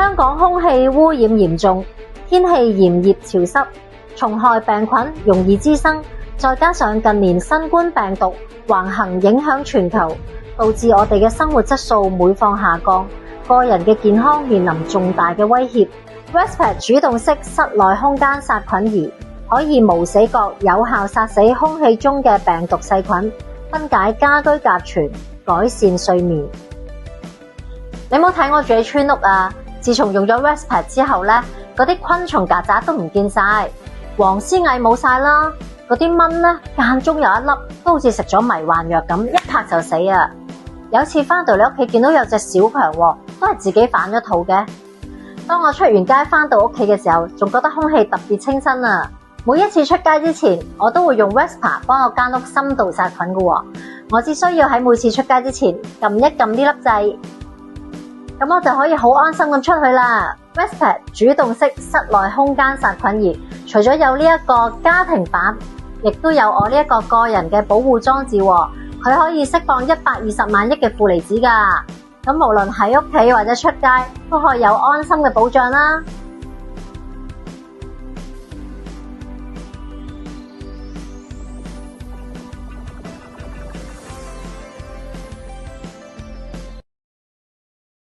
香港空氣污染嚴重，天氣炎熱潮濕，蟲害病菌容易滋生，再加上近年新冠病毒橫行影響全球，導致我哋嘅生活質素每況下降，個人嘅健康面臨重大嘅威脅。Respect 主動式室內空間殺菌儀可以無死角有效殺死空氣中嘅病毒細菌，分解家居甲醛，改善睡眠。你冇睇我住喺村屋啊？自從用咗 Respect 之後呢，嗰啲昆蟲曱甴都唔見晒，黃絲蟻冇晒啦，嗰啲蚊呢，間中有一粒都好似食咗迷幻藥咁，一拍就死啊！有次返到你屋企見到有隻小強喎，都係自己反咗肚嘅。當我出完街返到屋企嘅時候，仲覺得空氣特別清新啊！每一次出街之前，我都會用 Respect 幫我間屋深度殺菌嘅喎。我只需要喺每次出街之前撳一撳呢粒掣，咁我就可以好安心咁出去啦。Respect 主動式室內空間殺菌儀，除咗有呢一個家庭版，亦都有我呢一個個人嘅保護裝置喎。佢可以釋放120萬億嘅負離子㗎。咁無論喺屋企或者出街，都可以有安心嘅保障啦。